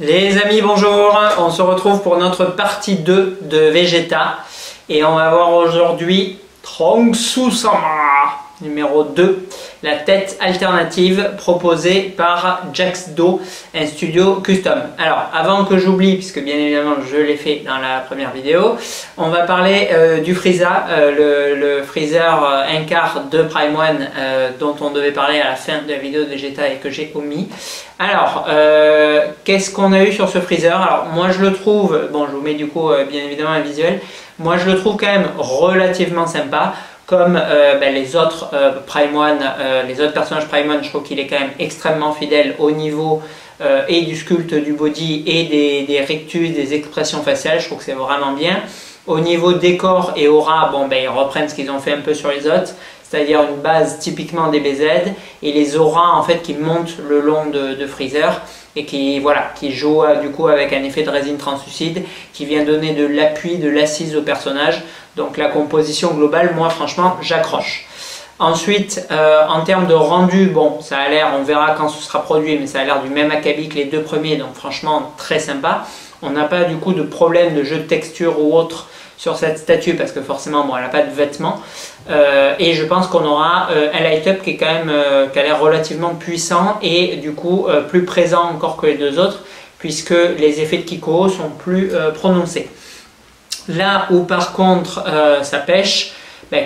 Les amis, bonjour, on se retrouve pour notre partie 2 de Vegeta et on va voir aujourd'hui Trunks-sama numéro 2, la tête alternative proposée par Jax-Do, un studio custom. Alors avant que j'oublie, puisque bien évidemment je l'ai fait dans la première vidéo, on va parler du Frieza, le Freezer 1/4 de Prime One dont on devait parler à la fin de la vidéo de Vegeta et que j'ai omis. Alors, qu'est-ce qu'on a eu sur ce Freezer? Alors moi je le trouve, bon je vous mets du coup bien évidemment un visuel, moi je le trouve quand même relativement sympa. Comme les autres Prime One, les autres personnages Prime One, je trouve qu'il est quand même extrêmement fidèle au niveau et du sculpte du body et des rictus, des expressions faciales. Je trouve que c'est vraiment bien. Au niveau décor et aura, bon, ils reprennent ce qu'ils ont fait un peu sur les autres, c'est-à-dire une base typiquement DBZ et les auras en fait qui montent le long de Freezer et qui joue du coup avec un effet de résine translucide qui vient donner de l'appui, de l'assise au personnage. Donc la composition globale, moi franchement, j'accroche. Ensuite, en termes de rendu, bon, ça a l'air, on verra quand ce sera produit, mais ça a l'air du même acabit que les deux premiers, donc franchement très sympa. On n'a pas du coup de problème de jeu de texture ou autre sur cette statue parce que forcément, bon, elle n'a pas de vêtements. Et je pense qu'on aura un light-up qui est quand même, qui a l'air relativement puissant et du coup plus présent encore que les deux autres, puisque les effets de Kiko sont plus prononcés. Là où par contre ça pêche,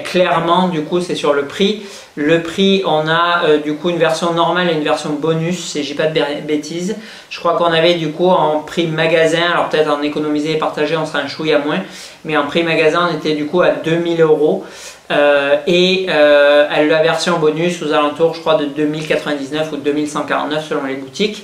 clairement du coup c'est sur le prix. Le prix, on a du coup une version normale et une version bonus, si je dis pas de bêtises. Je crois qu'on avait du coup en prix magasin, alors peut-être en économiser et partager on sera un chouïa moins, mais en prix magasin on était du coup à 2000 € et la version bonus aux alentours je crois de 2099 ou 2149 selon les boutiques.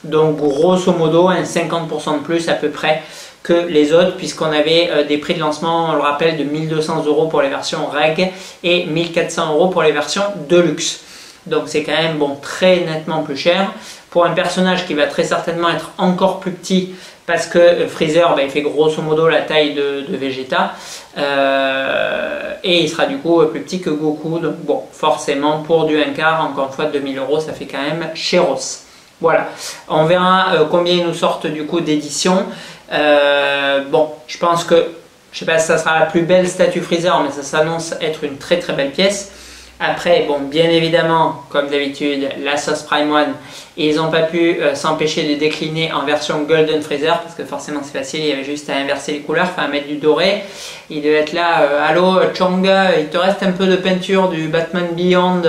Donc grosso modo un 50% de plus à peu près que les autres, puisqu'on avait des prix de lancement, on le rappelle, de 1200 € pour les versions reg et 1400 € pour les versions deluxe. Donc c'est quand même bon, très nettement plus cher pour un personnage qui va très certainement être encore plus petit parce que Freezer il fait grosso modo la taille de Vegeta et il sera du coup plus petit que Goku. Donc bon, forcément pour du 1/4, encore une fois 2000 € ça fait quand même chéros. Voilà, on verra combien ils nous sortent du coup d'édition. Bon, je pense que, je sais pas si ça sera la plus belle statue Freezer, mais ça s'annonce être une très très belle pièce. Après, bon, bien évidemment, comme d'habitude, la sauce Prime One, ils n'ont pas pu s'empêcher de décliner en version Golden Freezer, parce que forcément c'est facile, il y avait juste à inverser les couleurs, enfin à mettre du doré. Il devait être là, allô Chonga, il te reste un peu de peinture du Batman Beyond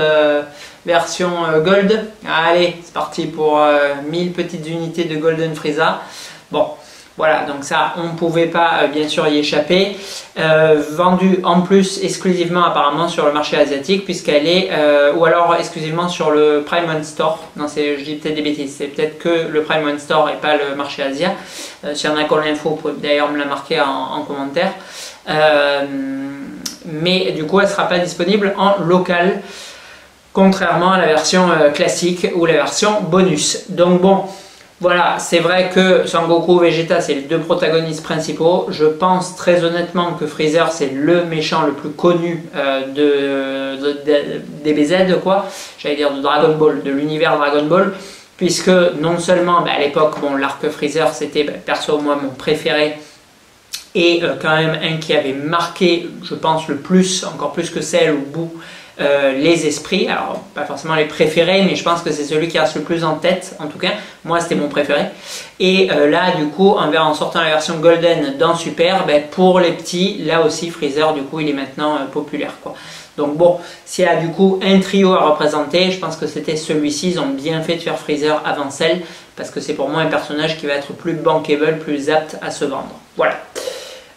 version Gold. Allez, c'est parti pour 1000 petites unités de Golden Freezer. Bon. Voilà, donc ça, on ne pouvait pas bien sûr y échapper. Vendue en plus exclusivement apparemment sur le marché asiatique, puisqu'elle est, ou alors exclusivement sur le Prime One Store. Non, je dis peut-être des bêtises, c'est peut-être que le Prime One Store et pas le marché Asia. S'il y en a qui ont l'info, vous pouvez d'ailleurs me la marquer en commentaire. Mais du coup, elle ne sera pas disponible en local, contrairement à la version classique ou la version bonus. Donc bon. Voilà, c'est vrai que Sangoku et Vegeta, c'est les deux protagonistes principaux. Je pense très honnêtement que Freezer, c'est le méchant le plus connu DBZ, quoi. J'allais dire de Dragon Ball, de l'univers Dragon Ball. Puisque non seulement, à l'époque, bon, l'arc Freezer, c'était perso, moi, mon préféré. Et quand même un qui avait marqué, je pense, le plus, encore plus que Cell ou Boo, les esprits, alors pas forcément les préférés, mais je pense que c'est celui qui reste le plus en tête, en tout cas, moi c'était mon préféré. Et là du coup, en sortant la version Golden dans Super, pour les petits, là aussi Freezer du coup il est maintenant populaire, quoi. Donc bon, s'il y a du coup un trio à représenter, je pense que c'était celui-ci. Ils ont bien fait de faire Freezer avant Cell, parce que c'est pour moi un personnage qui va être plus bankable, plus apte à se vendre. Voilà.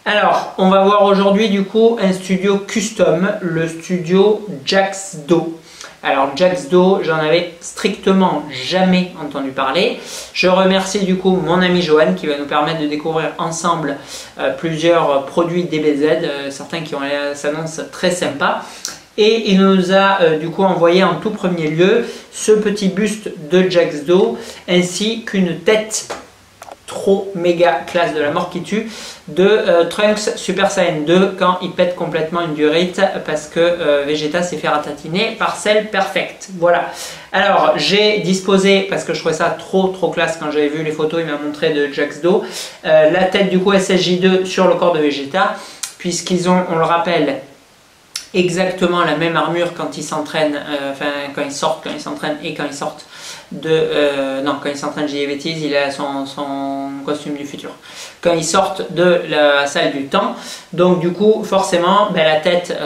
Alors, on va voir aujourd'hui du coup un studio custom, le studio Jax-Do. Alors Jax-Do, j'en avais strictement jamais entendu parler. Je remercie du coup mon ami Johan qui va nous permettre de découvrir ensemble plusieurs produits DBZ, certains qui ont s'annoncent très sympa. Et il nous a du coup envoyé en tout premier lieu ce petit buste de Jax-Do ainsi qu'une tête trop méga classe de la mort qui tue de Trunks Super Saiyan 2 quand il pète complètement une durite parce que Vegeta s'est fait ratatiner par Cell Perfect. Voilà. Alors j'ai disposé, parce que je trouvais ça trop classe quand j'avais vu les photos, il m'a montré de Jax-Do, la tête du coup SSJ2 sur le corps de Vegeta, puisqu'ils ont, on le rappelle, exactement la même armure quand ils s'entraînent, quand ils s'entraînent et quand ils sortent quand ils s'entraînent, j'ai des bêtises, il a son costume du futur. Quand ils sortent de la salle du temps, donc du coup, forcément, la tête,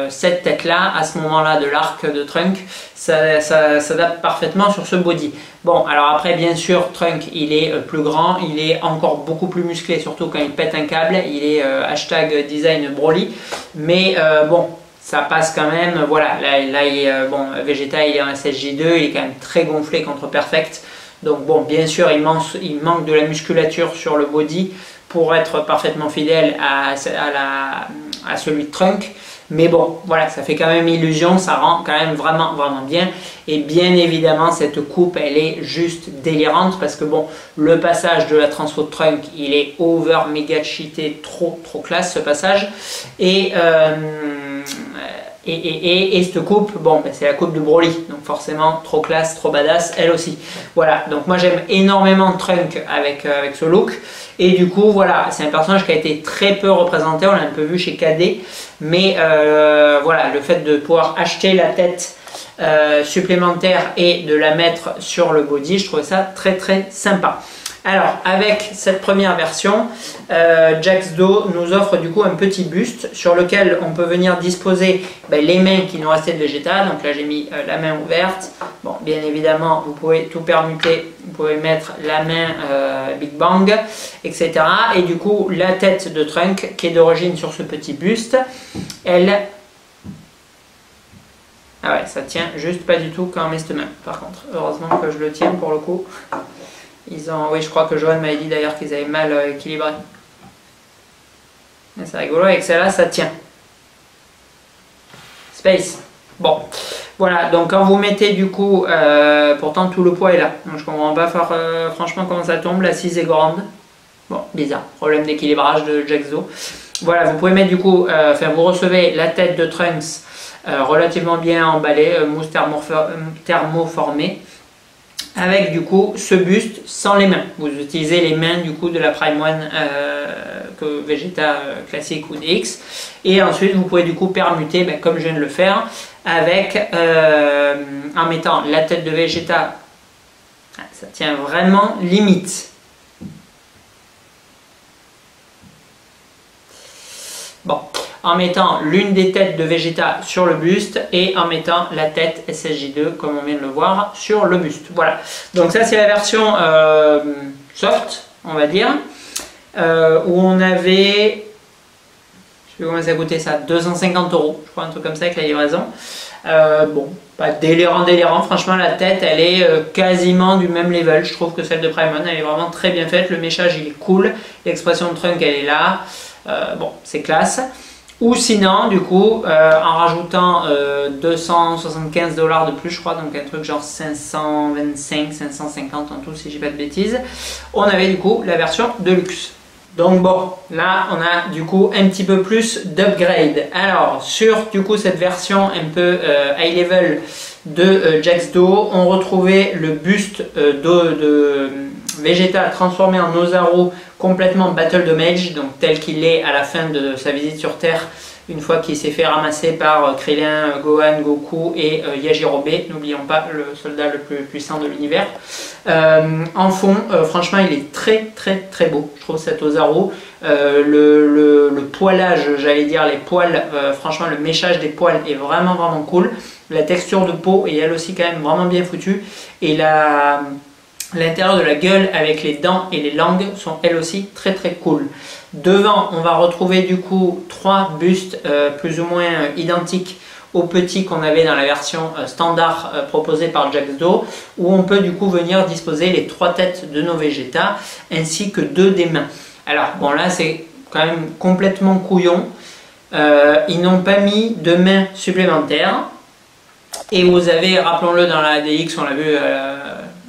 cette tête-là, à ce moment-là de l'arc de Trunk, ça s'adapte parfaitement sur ce body. Bon, alors après, bien sûr, Trunk, il est plus grand, il est encore beaucoup plus musclé, surtout quand il pète un câble, il est hashtag design Broly, mais bon, ça passe quand même, voilà, là bon, Vegeta il est en SSJ2, il est quand même très gonflé contre Perfect, donc bon, bien sûr il manque de la musculature sur le body pour être parfaitement fidèle à celui de Trunk, mais bon, voilà, ça fait quand même illusion, ça rend quand même vraiment bien, et bien évidemment cette coupe elle est juste délirante, parce que bon, le passage de la transfo de Trunk, il est over méga cheaté, trop classe ce passage, et cette coupe, bon, c'est la coupe de Broly, donc forcément trop classe, trop badass, elle aussi. Voilà, donc moi j'aime énormément Trunk avec ce look, et du coup voilà, c'est un personnage qui a été très peu représenté, on l'a un peu vu chez KD, mais voilà, le fait de pouvoir acheter la tête supplémentaire et de la mettre sur le body, je trouvais ça très sympa. Alors, avec cette première version, Jax-Do nous offre du coup un petit buste sur lequel on peut venir disposer les mains qui nous restaient de Vegeta. Donc là, j'ai mis la main ouverte. Bon, bien évidemment, vous pouvez tout permuter. Vous pouvez mettre la main Big Bang, etc. Et du coup, la tête de Trunk, qui est d'origine sur ce petit buste, elle... Ah ouais, ça tient juste pas du tout quand on met cette main. Par contre, heureusement que je le tiens pour le coup. Oui, je crois que Johan m'avait dit d'ailleurs qu'ils avaient mal équilibré. C'est rigolo, avec celle-là, ça tient. Space. Bon, voilà, donc quand vous mettez du coup, pourtant tout le poids est là. Donc je comprends pas franchement comment ça tombe, l'assise est grande. Bon, bizarre, problème d'équilibrage de Jax-Do. Voilà, vous pouvez mettre du coup, vous recevez la tête de Trunks relativement bien emballée, mousse thermoformée. Avec du coup ce buste sans les mains. Vous utilisez les mains du coup de la Prime One que Vegeta classique ou DX. Et ensuite vous pouvez du coup permuter comme je viens de le faire avec en mettant la tête de Vegeta. Ça tient vraiment limite. Bon. En mettant l'une des têtes de Vegeta sur le buste et en mettant la tête SSJ2 comme on vient de le voir sur le buste. Voilà, donc ça c'est la version soft, on va dire, où on avait, je sais pas comment ça a coûté ça, 250 €, je crois, un truc comme ça avec la livraison. Bon, pas délirant, franchement la tête elle est quasiment du même level, je trouve que celle de Prime One elle est vraiment très bien faite, le méchage il est cool, l'expression de Trunk elle est là, bon c'est classe. Ou sinon, du coup, en rajoutant 275 $ de plus, je crois, donc un truc genre 525, 550 en tout, si j'ai pas de bêtises, on avait du coup la version de luxe. Donc bon, là on a du coup un petit peu plus d'upgrade. Alors sur du coup cette version un peu high level de Jax-Do, on retrouvait le buste de Vegeta transformé en Ozaru complètement Battle Damage, donc tel qu'il est à la fin de sa visite sur Terre, une fois qu'il s'est fait ramasser par Krillin, Gohan, Goku et Yajirobe, n'oublions pas le soldat le plus puissant de l'univers. En fond, franchement il est très beau, je trouve cet Ozaru. Le poilage, j'allais dire les poils, franchement le méchage des poils est vraiment cool. La texture de peau est elle aussi quand même vraiment bien foutue, et l'intérieur de la gueule avec les dents et les langues sont elles aussi très cool. Devant, on va retrouver du coup 3 bustes plus ou moins identiques aux petits qu'on avait dans la version standard proposée par Jax-Do, où on peut du coup venir disposer les 3 têtes de nos Vegeta ainsi que 2 des mains. Alors bon, là c'est quand même complètement couillon, ils n'ont pas mis de mains supplémentaires, et vous avez, rappelons-le, dans la DX, on l'a vu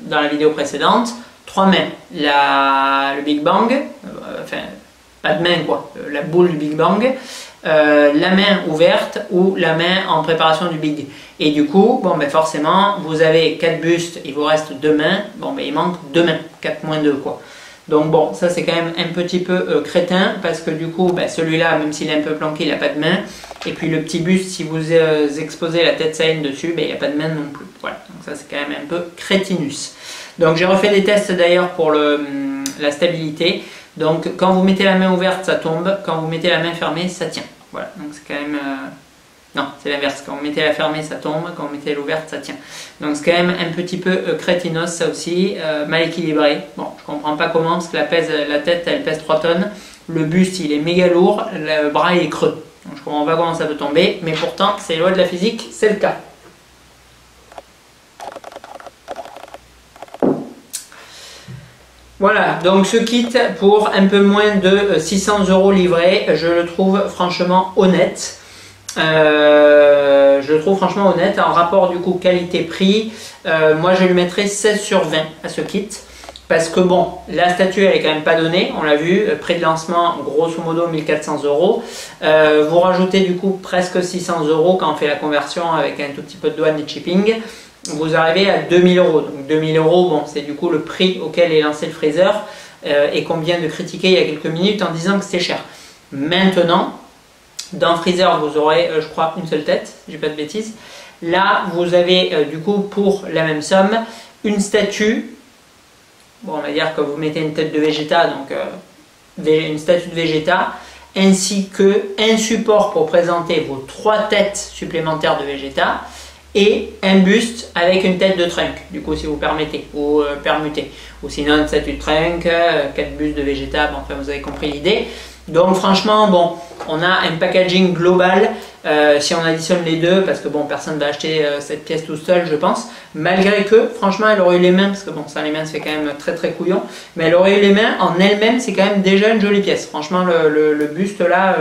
dans la vidéo précédente, 3 mains, le Big Bang, enfin pas de main quoi, la boule du Big Bang, la main ouverte ou la main en préparation du Big. Et du coup, bon, ben forcément, vous avez 4 bustes, il vous reste 2 mains, bon, ben il manque 2 mains, 4 moins 2 quoi. Donc bon, ça c'est quand même un petit peu crétin parce que du coup, ben, celui-là, même s'il est un peu planqué, il n'a pas de main. Et puis le petit buste, si vous exposez la tête Saiyan dessus, ben, il n'y a pas de main non plus. Voilà, donc ça c'est quand même un peu crétinus. Donc j'ai refait des tests d'ailleurs pour la stabilité. Donc quand vous mettez la main ouverte, ça tombe. Quand vous mettez la main fermée, ça tient. Voilà, donc c'est quand même... Non, c'est l'inverse. Quand vous mettez la fermée, ça tombe. Quand vous mettez l'ouverte, ça tient. Donc c'est quand même un petit peu crétinos, ça aussi. Mal équilibré. Bon, je comprends pas comment, parce que la tête, elle pèse 3 tonnes. Le buste, il est méga lourd. Le bras, il est creux. Donc je comprends pas comment ça peut tomber. Mais pourtant, c'est les lois de la physique, c'est le cas. Voilà, donc ce kit pour un peu moins de 600 € livré, je le trouve franchement honnête. Je le trouve franchement honnête en rapport du coup qualité-prix. Moi je lui mettrais 16 sur 20 à ce kit parce que bon, la statue elle est quand même pas donnée, on l'a vu, prix de lancement grosso modo 1400 €. Vous rajoutez du coup presque 600 € quand on fait la conversion avec un tout petit peu de douane et de shipping. Vous arrivez à 2000 €. Donc 2000 €, bon, c'est du coup le prix auquel est lancé le freezer et qu'on vient de critiquer il y a quelques minutes en disant que c'était cher. Maintenant, dans freezer, vous aurez, je crois, une seule tête, si je dis pas de bêtises. Là, vous avez du coup pour la même somme une statue. Bon, on va dire que vous mettez une tête de Vegeta, donc une statue de Vegeta, ainsi qu'un support pour présenter vos 3 têtes supplémentaires de Vegeta. Et un buste avec une tête de Trunk, du coup si vous permettez, ou permutez. Ou sinon une statue de Trunk, 4 bustes de Vegeta, bon, enfin vous avez compris l'idée. Donc franchement, bon, on a un packaging global, si on additionne les deux, parce que bon, personne ne va acheter cette pièce tout seul, je pense. Malgré que, franchement, elle aurait eu les mains, parce que bon, ça les mains, ça fait quand même très très couillon. Mais elle aurait eu les mains, en elle-même, c'est quand même déjà une jolie pièce. Franchement, le buste là...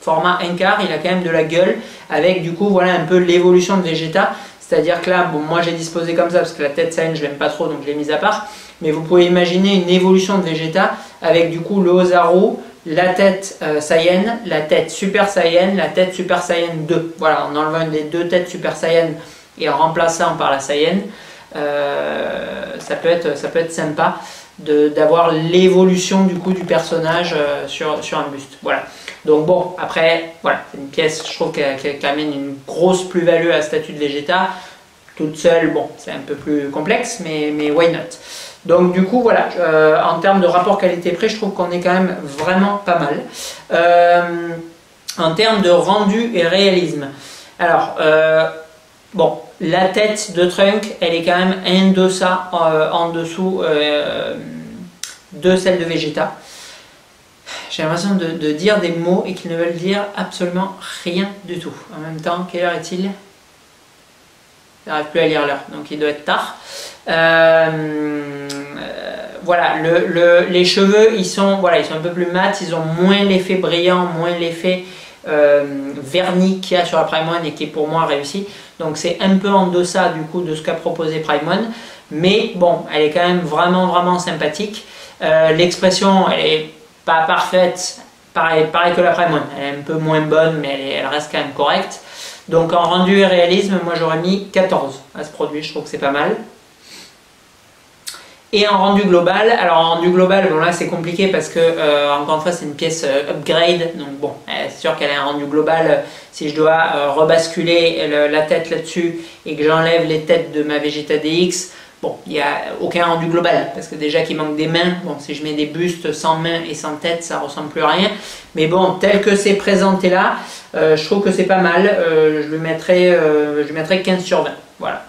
format 1/4, il a quand même de la gueule avec du coup voilà un peu l'évolution de Vegeta, c'est-à-dire que là, bon, moi j'ai disposé comme ça parce que la tête Saiyan je l'aime pas trop donc je l'ai mise à part, mais vous pouvez imaginer une évolution de Vegeta avec du coup le Ozaru, la tête Saiyan, la tête Super Saiyan, la tête Super Saiyan 2, voilà, en enlevant les 2 têtes Super Saiyan et en remplaçant par la Saiyan, ça peut être sympa d'avoir l'évolution du coup du personnage sur un buste, voilà. Donc bon, après, voilà, c'est une pièce, je trouve qu'elle amène une grosse plus-value à la statue de Vegeta. Toute seule, bon, c'est un peu plus complexe, mais why not? Donc du coup, voilà, en termes de rapport qualité-prix, je trouve qu'on est quand même vraiment pas mal. En termes de rendu et réalisme, alors, bon, la tête de Trunk, elle est quand même un deçà en dessous de celle de Vegeta. J'ai l'impression de dire des mots et qu'ils ne veulent dire absolument rien du tout. En même temps, quelle heure est-il? J'arrive plus à lire l'heure, donc il doit être tard. Voilà, les cheveux, ils sont un peu plus mat, ils ont moins l'effet brillant, moins l'effet vernis qu'il y a sur la Prime One et qui est pour moi réussi. Donc c'est un peu en deçà du coup de ce qu'a proposé Prime One. Mais bon, elle est quand même vraiment sympathique. L'expression, elle est pas parfaite, pareil que la Prime One, elle est un peu moins bonne mais elle reste quand même correcte. Donc en rendu et réalisme, moi j'aurais mis 14 à ce produit, je trouve que c'est pas mal. Et en rendu global, alors en rendu global, bon là c'est compliqué parce que encore une fois c'est une pièce upgrade, donc bon, c'est sûr qu'elle a un rendu global. Si je dois rebasculer la tête là-dessus et que j'enlève les têtes de ma Vegeta DX, bon, il n'y a aucun rendu global, parce que déjà qu'il manque des mains, bon, si je mets des bustes sans mains et sans tête, ça ressemble plus à rien. Mais bon, tel que c'est présenté là, je trouve que c'est pas mal. Je lui mettrais 15 sur 20, voilà,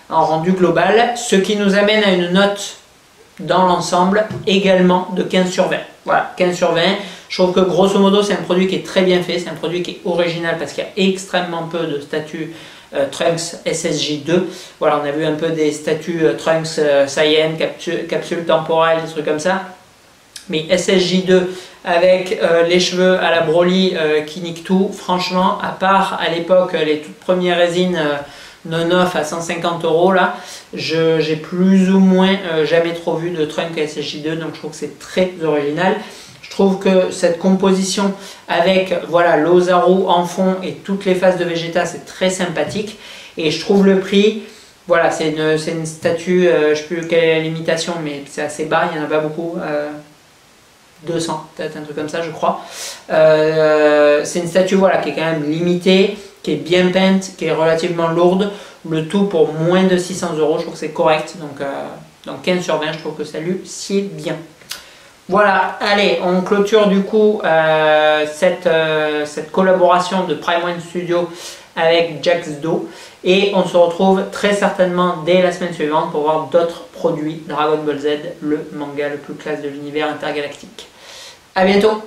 en rendu global. Ce qui nous amène à une note dans l'ensemble également de 15 sur 20. Voilà, 15 sur 20. Je trouve que grosso modo, c'est un produit qui est très bien fait, c'est un produit qui est original parce qu'il y a extrêmement peu de statues Trunks SSJ2. Voilà, on a vu un peu des statues Trunks Saiyan, capsule temporelle, des trucs comme ça. Mais SSJ2 avec les cheveux à la Broly qui niquent tout, franchement, à part à l'époque les toutes premières résines non-off à 150 € là, j'ai plus ou moins jamais trop vu de Trunk SSJ2, donc je trouve que c'est très original. Je trouve que cette composition avec voilà l'Ozaru en fond et toutes les phases de Vegeta, c'est très sympathique. Et je trouve le prix, voilà, c'est une statue, je ne sais plus quelle est la limitation, mais c'est assez bas, il n'y en a pas beaucoup. 200, peut-être un truc comme ça, je crois. C'est une statue voilà, qui est quand même limitée, qui est bien peinte, qui est relativement lourde. Le tout pour moins de 600 €, je trouve que c'est correct. Donc 15 sur 20, je trouve que ça lui sied bien. Voilà, allez, on clôture du coup cette collaboration de Prime One Studio avec Jax-Do. Et on se retrouve très certainement dès la semaine suivante pour voir d'autres produits Dragon Ball Z, le manga le plus classe de l'univers intergalactique. A bientôt!